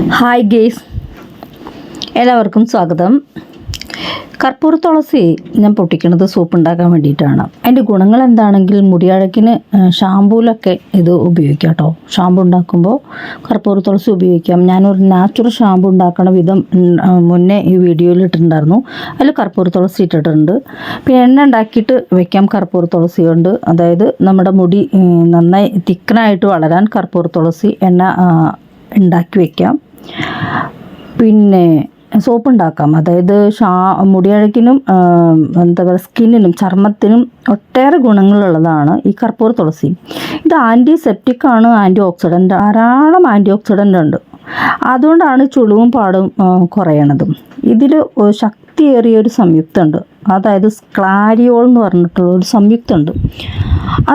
Hi guys, എല്ലാവർക്കും സ്വാഗതം. കർപ്പൂര തുളസി ഞാൻ പൊട്ടിക്കുന്നത് സോപ്പ് ഉണ്ടാക്കാൻ വേണ്ടിയിട്ടാണ്. അതിൻ്റെ ഗുണങ്ങൾ എന്താണെങ്കിൽ മുടിയഴക്കിന് ഷാമ്പൂലൊക്കെ ഇത് ഉപയോഗിക്കാം കേട്ടോ. ഷാമ്പു ഉണ്ടാക്കുമ്പോൾ കർപ്പൂര തുളസി ഉപയോഗിക്കാം. ഞാനൊരു നാച്ചുറൽ ഷാമ്പു ഉണ്ടാക്കണ വിധം മുന്നേ ഈ വീഡിയോയിൽ ഇട്ടിട്ടുണ്ടായിരുന്നു. അതിൽ കർപ്പൂര തുളസി ഇട്ടിട്ടുണ്ട്. പിന്നെ എണ്ണ ഉണ്ടാക്കിയിട്ട് വെക്കാം കർപ്പൂര തുളസി കൊണ്ട്. അതായത് നമ്മുടെ മുടി നന്നായി തിക്കനായിട്ട് വളരാൻ കർപ്പൂര തുളസി എണ്ണ ഉണ്ടാക്കി വയ്ക്കാം. പിന്നെ സോപ്പ് ഉണ്ടാക്കാം. അതായത് മുടിയഴക്കിനും എന്താ പറയുക സ്കിന്നിനും ചർമ്മത്തിനും ഒട്ടേറെ ഗുണങ്ങളുള്ളതാണ് ഈ കർപ്പൂര തുളസി. ഇത് ആൻറ്റിസെപ്റ്റിക് ആണ്, ആൻറ്റി ഓക്സിഡൻ്റ്, ധാരാളം ആൻറ്റി ഓക്സിഡൻ്റ് ഉണ്ട്. അതുകൊണ്ടാണ് ചുളിവും പാടും കുറയണതും. ഇതിൽ ശക്തിയേറിയൊരു സംയുക്തമുണ്ട്, അതായത് സ്ക്ലാരിയോൾ എന്ന് പറഞ്ഞിട്ടുള്ള ഒരു സംയുക്തമുണ്ട്.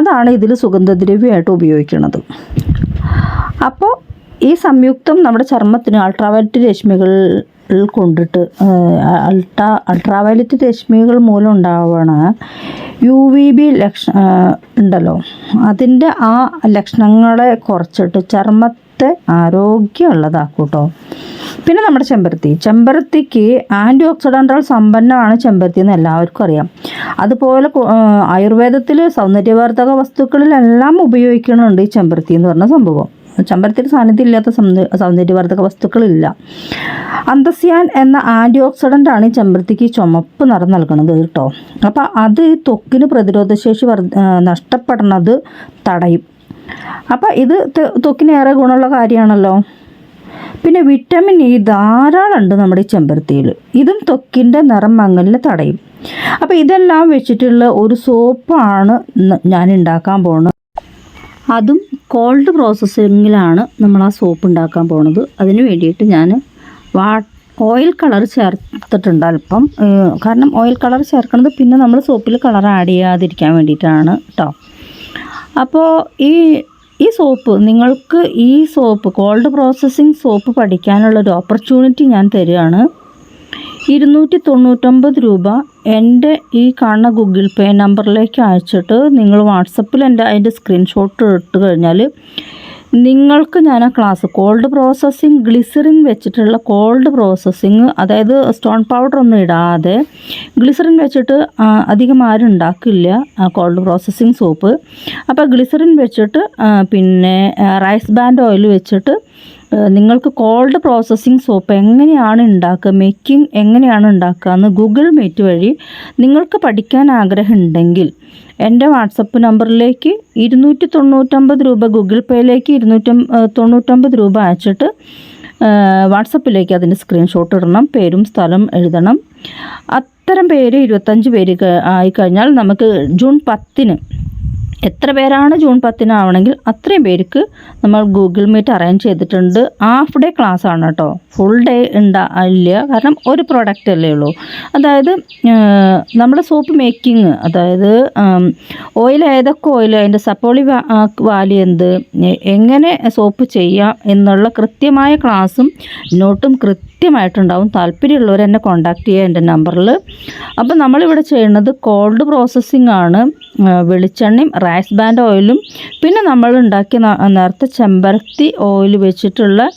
അതാണ് ഇതിൽ സുഗന്ധദ്രവ്യമായിട്ട് ഉപയോഗിക്കുന്നത്. അപ്പോൾ ഈ സംയുക്തം നമ്മുടെ ചർമ്മത്തിന് അൾട്രാവയലറ്റ് രശ്മികൾ കൊണ്ടിട്ട് അൾട്രാവയലറ്റ് രശ്മികൾ മൂലം ഉണ്ടാവണ UVB ഉണ്ടല്ലോ, അതിൻ്റെ ആ ലക്ഷണങ്ങളെ കുറച്ചിട്ട് ചർമ്മത്തെ ആരോഗ്യമുള്ളതാക്കും കേട്ടോ. പിന്നെ നമ്മുടെ ചെമ്പരത്തിക്ക് ആൻറ്റി ഓക്സിഡൻ്റുകൾ സമ്പന്നമാണ് ചെമ്പരത്തി എന്ന് എല്ലാവർക്കും അറിയാം. അതുപോലെ ആയുർവേദത്തിൽ സൗന്ദര്യവർദ്ധക വസ്തുക്കളിലെല്ലാം ഉപയോഗിക്കുന്നുണ്ട് ഈ ചെമ്പരത്തി എന്ന് പറഞ്ഞ സംഭവം. ചെമ്പരത്തിയിൽ സാന്നിധ്യം ഇല്ലാത്ത സൗന്ദര്യവർദ്ധക വസ്തുക്കളില്ല. അന്തസ്യാൻ എന്ന ആൻറ്റി ഓക്സിഡൻ്റ് ആണ് ഈ ചെമ്പരത്തിക്ക് ചുമപ്പ് നിറം നൽകുന്നത് കേട്ടോ. അപ്പോൾ അത് ഈ ത്വക്കിന് പ്രതിരോധശേഷി നഷ്ടപ്പെടുന്നത് തടയും. അപ്പോൾ ഇത് ത്വക്കിന് ഏറെ ഗുണമുള്ള കാര്യമാണല്ലോ. പിന്നെ വിറ്റമിൻ ഇ ധാരാളം ഉണ്ട് നമ്മുടെ ഈ ചെമ്പരത്തിയിൽ. ഇതും ത്വക്കിൻ്റെ നിറം മങ്ങലിനെ തടയും. അപ്പോൾ ഇതെല്ലാം വെച്ചിട്ടുള്ള ഒരു സോപ്പാണ് ഞാൻ ഉണ്ടാക്കാൻ പോകുന്നത്. അതും കോൾഡ് പ്രോസസ്സിങ്ങിലാണ് നമ്മൾ ആ സോപ്പ് ഉണ്ടാക്കാൻ പോണത്. അതിന് വേണ്ടിയിട്ട് ഞാൻ ഓയിൽ കളർ ചേർത്തിട്ടുണ്ട് അല്പം. കാരണം ഓയിൽ കളർ ചേർക്കുന്നത് പിന്നെ നമ്മൾ സോപ്പിൽ കളർ ആഡ് ചെയ്യാതിരിക്കാൻ വേണ്ടിയിട്ടാണ് കേട്ടോ. അപ്പോൾ ഈ സോപ്പ് നിങ്ങൾക്ക് ഈ സോപ്പ് കോൾഡ് പ്രോസസ്സിങ് സോപ്പ് പഠിക്കാനുള്ളൊരു ഓപ്പർച്യൂണിറ്റി ഞാൻ തരികയാണ്. 299 രൂപ എൻ്റെ ഈ കാണുന്ന ഗൂഗിൾ പേ നമ്പറിലേക്ക് അയച്ചിട്ട് നിങ്ങൾ വാട്സപ്പിൽ അതിൻ്റെ സ്ക്രീൻഷോട്ട് ഇട്ട് കഴിഞ്ഞാൽ നിങ്ങൾക്ക് ഞാൻ ആ ക്ലാസ് കോൾഡ് പ്രോസസ്സിങ് ഗ്ലിസറിൻ വെച്ചിട്ടുള്ള കോൾഡ് പ്രോസസ്സിങ്, അതായത് സ്റ്റോൺ പൗഡർ ഒന്നും ഇടാതെ ഗ്ലിസറിൻ വെച്ചിട്ട് അധികം ആരും ഉണ്ടാക്കില്ല കോൾഡ് പ്രോസസ്സിങ് സോപ്പ്. അപ്പോൾ ഗ്ലിസറിൻ വെച്ചിട്ട് പിന്നെ റൈസ് ബാൻഡ് ഓയിൽ വെച്ചിട്ട് നിങ്ങൾക്ക് കോൾഡ് പ്രോസസ്സിങ് സോപ്പ് എങ്ങനെയാണ് ഉണ്ടാക്കുക, മേക്കിംഗ് എങ്ങനെയാണ് ഉണ്ടാക്കുക എന്ന് ഗൂഗിൾ മീറ്റ് വഴി നിങ്ങൾക്ക് പഠിക്കാൻ ആഗ്രഹമുണ്ടെങ്കിൽ എൻ്റെ വാട്സപ്പ് നമ്പറിലേക്ക് 299 രൂപ ഗൂഗിൾ പേയിലേക്ക് 299 രൂപ അയച്ചിട്ട് വാട്സപ്പിലേക്ക് അതിൻ്റെ സ്ക്രീൻഷോട്ട് ഇടണം, പേരും സ്ഥലം എഴുതണം. അത്തരം പേര് 25 പേര് ആയിക്കഴിഞ്ഞാൽ നമുക്ക് ജൂൺ 10-ന് എത്ര പേരാണ് ജൂൺ 10-ന് ആവണമെങ്കിൽ അത്രയും പേർക്ക് നമ്മൾ ഗൂഗിൾ മീറ്റ് അറേഞ്ച് ചെയ്തിട്ടുണ്ട്. ഹാഫ് ഡേ ക്ലാസ് ആണ് കേട്ടോ, ഫുൾ ഡേ ഇല്ല. കാരണം ഒരു പ്രോഡക്റ്റ് അല്ലേ ഉള്ളൂ. അതായത് നമ്മുടെ സോപ്പ് മേക്കിങ്, അതായത് ഓയിൽ ഏതൊക്കെ ഓയിൽ, അതിൻ്റെ സപ്പോളി വാല്യൂ എന്ത്, എങ്ങനെ സോപ്പ് ചെയ്യാം എന്നുള്ള കൃത്യമായ ക്ലാസ്സും നോട്ടും കൃത്യമായിട്ടുണ്ടാവും. താല്പര്യമുള്ളവർ എന്നെ കോൺടാക്റ്റ് ചെയ്യുക എൻ്റെ നമ്പറിൽ. അപ്പോൾ നമ്മളിവിടെ ചെയ്യുന്നത് കോൾഡ് പ്രോസസ്സിംഗ് ആണ്. വെളിച്ചെണ്ണയും റൈസ് ബാൻഡ് ഓയിലും പിന്നെ നമ്മൾ ഉണ്ടാക്കിയ നേരത്തെ ചെമ്പരത്തി ഓയിൽ വെച്ചിട്ടുള്ള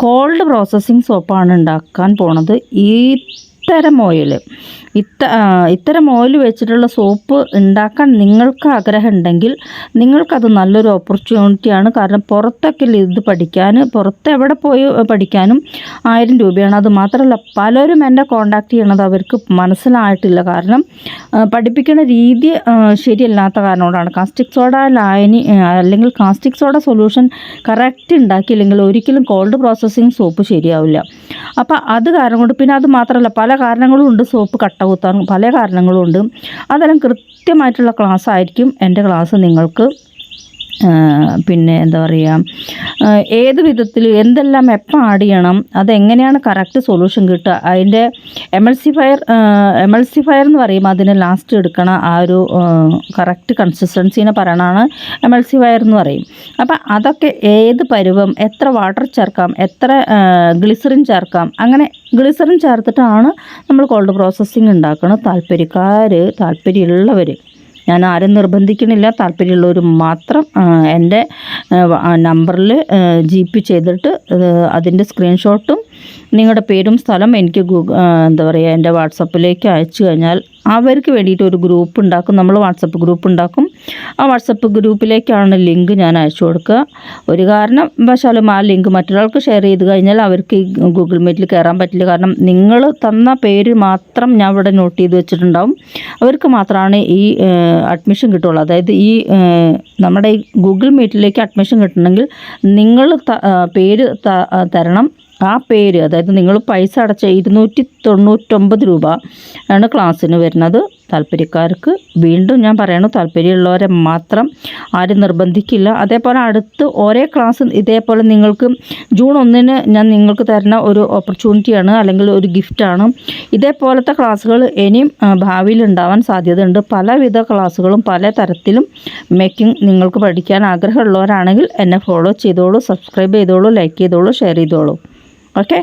കോൾഡ് പ്രോസസ്സിംഗ് സോപ്പാണ് ഉണ്ടാക്കാൻ പോണത്. ഇത്തരം ഓയിൽ വെച്ചിട്ടുള്ള സോപ്പ് ഉണ്ടാക്കാൻ നിങ്ങൾക്ക് ആഗ്രഹമുണ്ടെങ്കിൽ നിങ്ങൾക്കത് നല്ലൊരു ഓപ്പർച്യൂണിറ്റിയാണ്. കാരണം പുറത്തൊക്കെ ഇത് പഠിക്കാൻ, എവിടെ പോയി പഠിക്കാനും 1000 രൂപയാണ്. അത് മാത്രമല്ല പലരും എന്നെ കോൺടാക്റ്റ് ചെയ്യണത് അവർക്ക് മനസ്സിലായിട്ടില്ല. കാരണം പഠിപ്പിക്കുന്ന രീതി ശരിയല്ലാത്ത കാരണമാണ്. കാസ്റ്റിക് സോഡ ലായനി അല്ലെങ്കിൽ കാസ്റ്റിക് സോഡ സൊല്യൂഷൻ കറക്റ്റ് ഉണ്ടാക്കിയില്ലെങ്കിൽ ഒരിക്കലും കോൾഡ് പ്രോസസ്സിങ് സോപ്പ് ശരിയാവില്ല. അപ്പോൾ അത് കാരണം കൊണ്ട്, പിന്നെ അത് മാത്രമല്ല പല കാരണങ്ങളും ഉണ്ട് സോപ്പ് കട്ട കുത്താൻ, പല കാരണങ്ങളും ഉണ്ട്. അതെല്ലാം കൃത്യമായിട്ടുള്ള ക്ലാസ് ആയിരിക്കും എൻ്റെ ക്ലാസ് നിങ്ങൾക്ക്. പിന്നെ എന്താ പറയുക, ഏത് വിധത്തിൽ എന്തെല്ലാം എപ്പം ആഡ് ചെയ്യണം, അതെങ്ങനെയാണ് കറക്റ്റ് സൊല്യൂഷൻ കിട്ടുക, അതിൻ്റെ എമൾസിഫയർ എന്ന് പറയും, അതിന് ലാസ്റ്റ് എടുക്കണ ആ ഒരു കറക്റ്റ് കൺസിസ്റ്റൻസിനെ പറയണതാണ് എമൾസിഫയർ എന്ന് പറയും. അപ്പം അതൊക്കെ ഏത് പരുവം, എത്ര വാട്ടർ ചേർക്കാം, എത്ര ഗ്ലിസറിൻ ചേർക്കാം, അങ്ങനെ ഗ്ലിസറിൻ ചേർത്തിട്ടാണ് നമ്മൾ കോൾഡ് പ്രോസസ്സിങ് ഉണ്ടാക്കുന്നത്. താല്പര്യമുള്ളവർ ഞാൻ ആരും നിർബന്ധിക്കണില്ല. താല്പര്യമുള്ളവർ മാത്രം എൻ്റെ നമ്പറിൽ GP ചെയ്തിട്ട് അതിൻ്റെ സ്ക്രീൻഷോട്ടും നിങ്ങളുടെ പേരും സ്ഥലം എനിക്ക് എന്താ പറയുക എൻ്റെ വാട്സപ്പിലേക്ക് അയച്ചു കഴിഞ്ഞാൽ അവർക്ക് വേണ്ടിയിട്ട് ഒരു ഗ്രൂപ്പ് ഉണ്ടാക്കും. നമ്മൾ വാട്സപ്പ് ഗ്രൂപ്പ് ഉണ്ടാക്കും. ആ വാട്സപ്പ് ഗ്രൂപ്പിലേക്കാണ് ലിങ്ക് ഞാൻ അയച്ചു കൊടുക്കുക. ഒരു കാരണം വശാലും ആ ലിങ്ക് മറ്റൊരാൾക്ക് ഷെയർ ചെയ്ത് കഴിഞ്ഞാൽ അവർക്ക് ഈ ഗൂഗിൾ മീറ്റിൽ കയറാൻ പറ്റില്ല. കാരണം നിങ്ങൾ തന്ന പേര് മാത്രം ഞാൻ ഇവിടെ നോട്ട് ചെയ്ത് വെച്ചിട്ടുണ്ടാവും. അവർക്ക് മാത്രമാണ് ഈ അഡ്മിഷൻ കിട്ടുള്ളൂ. അതായത് ഈ നമ്മുടെ ഈ ഗൂഗിൾ മീറ്റിലേക്ക് അഡ്മിഷൻ കിട്ടണമെങ്കിൽ നിങ്ങൾ പേര് തരണം. ആ പേര്, അതായത് നിങ്ങൾ പൈസ അടച്ച 299 രൂപ ആണ് ക്ലാസ്സിന് വരുന്നത്. താല്പര്യക്കാർക്ക് വീണ്ടും ഞാൻ പറയണു, താല്പര്യമുള്ളവരെ മാത്രം, ആരും നിർബന്ധിക്കില്ല. അതേപോലെ അടുത്ത് ഒരേ ക്ലാസ് ഇതേപോലെ നിങ്ങൾക്ക് ജൂൺ 1 ഞാൻ നിങ്ങൾക്ക് തരുന്ന ഒരു ഓപ്പർച്യൂണിറ്റിയാണ്, അല്ലെങ്കിൽ ഒരു ഗിഫ്റ്റാണ്. ഇതേപോലത്തെ ക്ലാസ്സുകൾ ഇനിയും ഭാവിയിൽ ഉണ്ടാവാൻ സാധ്യതയുണ്ട്. പലവിധ ക്ലാസ്സുകളും പല തരത്തിലും മേക്കിംഗ് നിങ്ങൾക്ക് പഠിക്കാൻ ആഗ്രഹമുള്ളവരാണെങ്കിൽ എന്നെ ഫോളോ ചെയ്തോളൂ, സബ്സ്ക്രൈബ് ചെയ്തോളൂ, ലൈക്ക് ചെയ്തോളൂ, ഷെയർ ചെയ്തോളൂ. Okay?